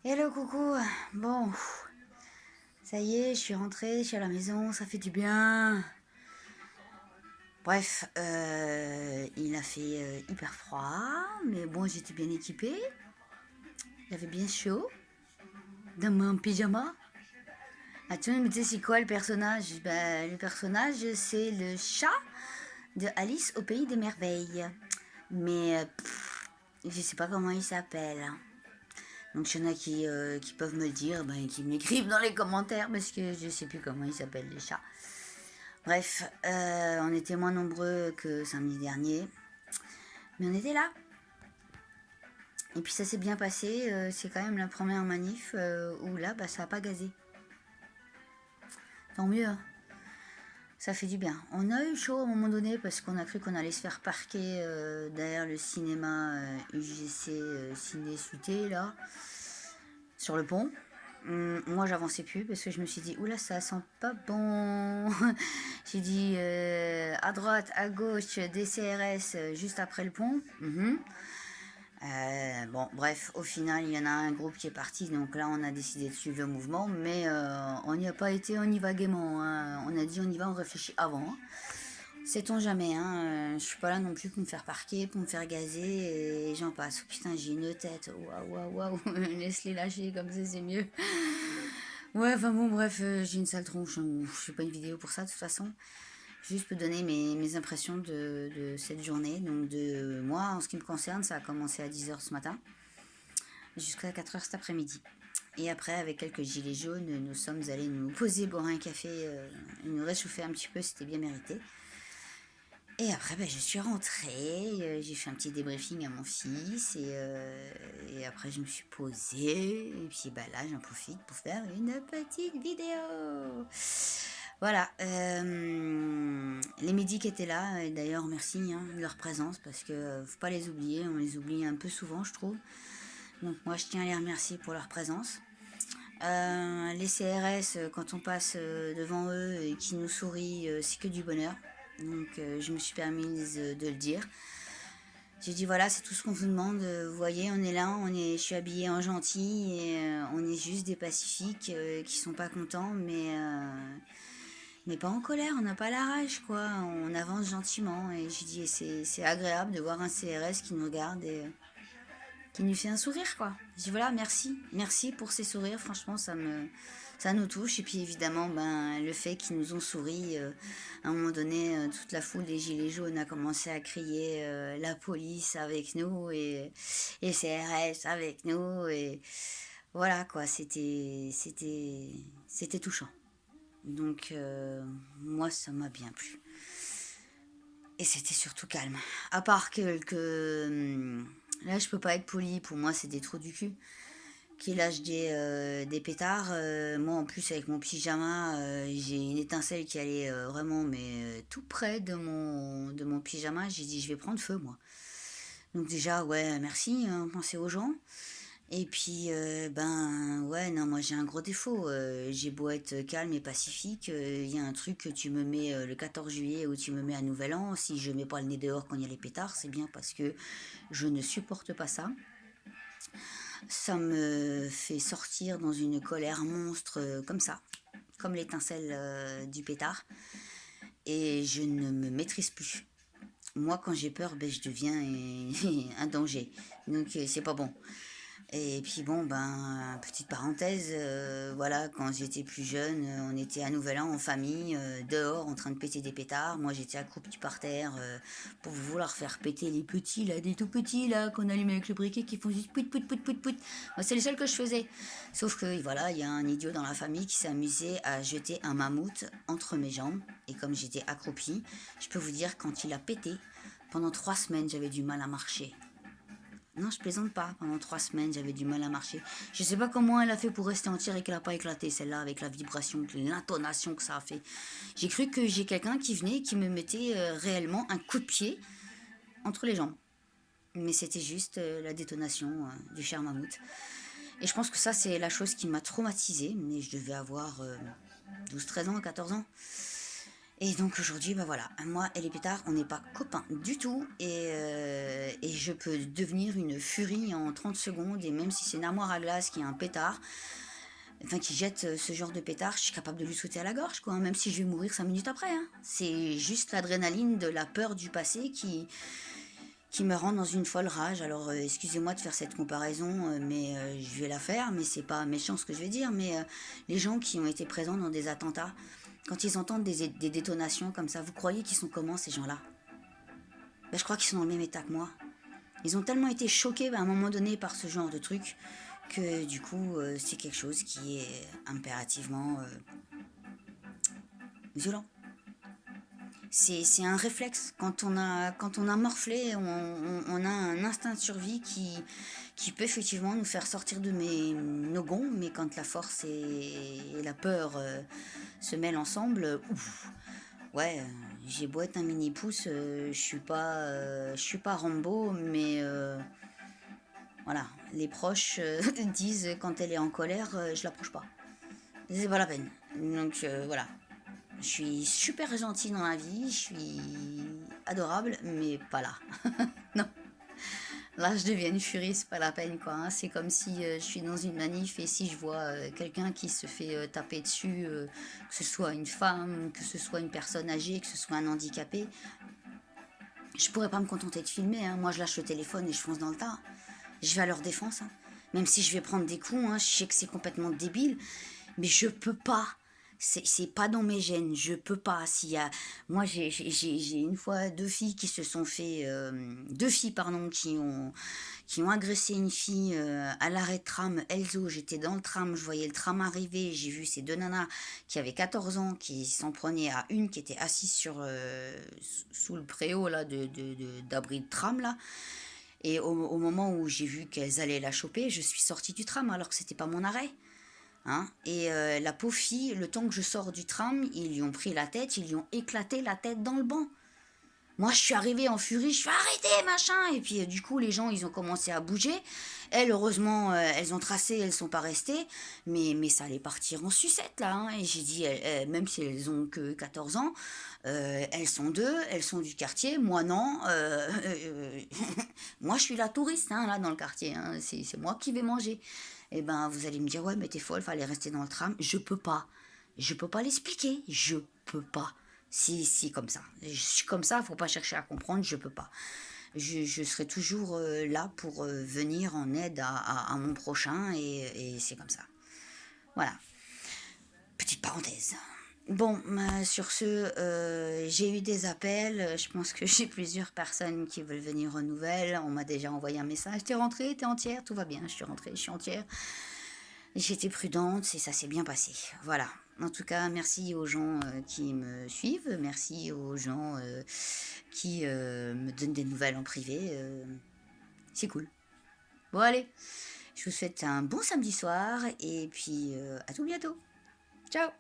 Hello coucou, bon, ça y est, je suis rentrée, je suis à la maison, ça fait du bien. Bref, il a fait hyper froid, mais bon, j'étais bien équipée. Il avait bien chaud, dans mon pyjama. Ah, tu me disais, c'est quoi le personnage? Ben, le personnage, c'est le chat de Alice au pays des merveilles. Mais je sais pas comment il s'appelle. Donc, il y en a qui peuvent me le dire, ben, qui m'écrivent dans les commentaires parce que je sais plus comment il s'appelle le chat. Bref, on était moins nombreux que samedi dernier, mais on était là. Et puis ça s'est bien passé, c'est quand même la première manif où là, bah, ça n'a pas gazé. Tant mieux, hein. Ça fait du bien. On a eu chaud à un moment donné parce qu'on a cru qu'on allait se faire parquer derrière le cinéma UGC Ciné Suité, là, sur le pont. Moi, j'avançais plus parce que je me suis dit, oula, ça sent pas bon. J'ai dit à droite, à gauche, des CRS juste après le pont. Bon, bref, au final, il y en a un groupe qui est parti, donc là, on a décidé de suivre le mouvement, mais on n'y a pas été, on y va gaiement, hein. On a dit, on y va, on réfléchit avant, hein. Sait-on jamais, hein. Je suis pas là non plus pour me faire parquer, pour me faire gazer, et j'en passe. Oh, putain, j'ai une tête, waouh, waouh, waouh, laisse-les lâcher, comme ça, c'est mieux. Ouais, enfin bon, bref, j'ai une sale tronche, hein. Je fais pas une vidéo pour ça, de toute façon. Juste pour donner mes impressions de cette journée. Donc, de moi, en ce qui me concerne, ça a commencé à 10h ce matin, jusqu'à 4h cet après-midi. Et après, avec quelques gilets jaunes, nous sommes allés nous poser, boire un café, nous réchauffer un petit peu, c'était bien mérité. Et après, je suis rentrée, j'ai fait un petit débriefing à mon fils, et après, je me suis posée, et puis là, j'en profite pour faire une petite vidéo. Voilà, les médics étaient là, et d'ailleurs, merci hein, de leur présence, parce que faut pas les oublier, on les oublie un peu souvent, je trouve. Donc, moi, je tiens à les remercier pour leur présence. Les CRS, quand on passe devant eux et qu'ils nous sourient, c'est que du bonheur. Donc je me suis permise de le dire. J'ai dit voilà, c'est tout ce qu'on vous demande. Vous voyez, on est là, je suis habillée en gentil et on est juste des pacifiques qui sont pas contents, mais pas en colère. On n'a pas la rage, quoi. On avance gentiment. Et j'ai dit c'est agréable de voir un CRS qui nous regarde et qui nous fait un sourire, quoi. Je dis voilà, merci pour ces sourires. Franchement, ça nous touche. Et puis évidemment, le fait qu'ils nous ont souri, à un moment donné, toute la foule des gilets jaunes a commencé à crier la police avec nous et CRS avec nous et voilà quoi. C'était touchant. Donc moi, ça m'a bien plu. Et c'était surtout calme. À part que là, je peux pas être poli. Pour moi, c'est des trous du cul qui lâchent des pétards. Moi, en plus, avec mon pyjama, j'ai une étincelle qui allait vraiment, mais tout près de mon pyjama. J'ai dit, je vais prendre feu, moi. Donc déjà, ouais, merci, hein, pensez aux gens. Et puis, ouais, non, moi j'ai un gros défaut. J'ai beau être calme et pacifique, il y a un truc que tu me mets le 14 juillet ou tu me mets à Nouvel An. Si je mets pas le nez dehors quand il y a les pétards, c'est bien parce que je ne supporte pas ça. Ça me fait sortir dans une colère monstre comme ça, comme l'étincelle du pétard. Et je ne me maîtrise plus. Moi, quand j'ai peur, je deviens un danger. Donc, c'est pas bon. Et puis bon, petite parenthèse, voilà, quand j'étais plus jeune, on était à Nouvel An en famille, dehors, en train de péter des pétards. Moi, j'étais accroupie par terre pour vouloir faire péter les petits, là, des tout petits, là, qu'on allume avec le briquet, qui font juste pout, pout, pout, pout, pout. Moi, c'est le seul que je faisais. Sauf que, voilà, il y a un idiot dans la famille qui s'est amusé à jeter un mammouth entre mes jambes. Et comme j'étais accroupie, je peux vous dire, quand il a pété, pendant 3 semaines, j'avais du mal à marcher. Non, je plaisante pas. Pendant 3 semaines, j'avais du mal à marcher. Je sais pas comment elle a fait pour rester entière et qu'elle a pas éclaté, celle-là, avec la vibration, l'intonation que ça a fait. J'ai cru que j'ai quelqu'un qui venait et qui me mettait réellement un coup de pied entre les jambes. Mais c'était juste la détonation du cher mammouth. Et je pense que ça, c'est la chose qui m'a traumatisée. Mais je devais avoir 12, 13 ans, 14 ans. Et donc aujourd'hui, bah voilà, moi et les pétards, on n'est pas copains du tout. Et je peux devenir une furie en 30 secondes. Et même si c'est une armoire à glace qui a un pétard, enfin qui jette ce genre de pétard, je suis capable de lui sauter à la gorge, quoi. Même si je vais mourir 5 minutes après. Hein. C'est juste l'adrénaline de la peur du passé qui me rend dans une folle rage. Alors excusez-moi de faire cette comparaison, mais je vais la faire, mais c'est pas méchant ce que je vais dire, mais les gens qui ont été présents dans des attentats, quand ils entendent des détonations comme ça, vous croyez qu'ils sont comment ces gens-là? Ben, je crois qu'ils sont dans le même état que moi. Ils ont tellement été choqués à un moment donné par ce genre de truc que du coup c'est quelque chose qui est impérativement violent. C'est un réflexe. Quand on a morflé, on a un instinct de survie qui peut effectivement nous faire sortir de nos gonds, mais quand la force et la peur se mêlent ensemble, ouf, ouais, j'ai beau être un mini-pouce, je suis pas Rambo, mais voilà, les proches disent quand elle est en colère, je l'approche pas. C'est pas la peine. Donc voilà, je suis super gentille dans la vie, je suis adorable, mais pas là. Non, là je deviens une furie, c'est pas la peine quoi. Hein. C'est comme si je suis dans une manif et si je vois quelqu'un qui se fait taper dessus, que ce soit une femme, que ce soit une personne âgée, que ce soit un handicapé, je pourrais pas me contenter de filmer. Hein. Moi je lâche le téléphone et je fonce dans le tas. Je vais à leur défense. Hein. Même si je vais prendre des coups, hein, je sais que c'est complètement débile, mais je peux pas. C'est pas dans mes gènes, je peux pas. S'il y a... Moi, j'ai une fois deux filles qui se sont fait... deux filles, pardon, qui ont agressé une fille à l'arrêt de tram. Elzo, j'étais dans le tram, je voyais le tram arriver, j'ai vu ces deux nanas qui avaient 14 ans, qui s'en prenaient à une qui était assise sous le préau là, d'abri de tram, là. Et au moment où j'ai vu qu'elles allaient la choper, je suis sortie du tram alors que c'était pas mon arrêt. Hein. Et la pauvre fille, le temps que je sors du tram, ils lui ont pris la tête, ils lui ont éclaté la tête dans le banc. Moi, je suis arrivée en furie, je fais arrêtez, machin. Et puis, du coup, les gens, ils ont commencé à bouger. Elles, heureusement, elles ont tracé, elles sont pas restées. Mais ça allait partir en sucette, là. Hein. Et j'ai dit, même si elles ont que 14 ans, elles sont deux, elles sont du quartier. Moi, non. Moi, je suis la touriste, hein, là, dans le quartier. Hein. C'est moi qui vais manger. Eh ben, vous allez me dire, ouais, mais t'es folle, fallait rester dans le tram. Je peux pas. Je peux pas l'expliquer. Je peux pas. Si, comme ça. Je suis comme ça, faut pas chercher à comprendre, je peux pas. Je serai toujours là pour venir en aide à mon prochain et c'est comme ça. Voilà. Petite parenthèse. Bon, sur ce, j'ai eu des appels. Je pense que j'ai plusieurs personnes qui veulent venir aux nouvelles. On m'a déjà envoyé un message. T'es rentrée, t'es entière, tout va bien. Je suis rentrée, je suis entière. J'étais prudente et ça s'est bien passé. Voilà. En tout cas, merci aux gens qui me suivent. Merci aux gens qui me donnent des nouvelles en privé. C'est cool. Bon, allez. Je vous souhaite un bon samedi soir et puis à tout bientôt. Ciao.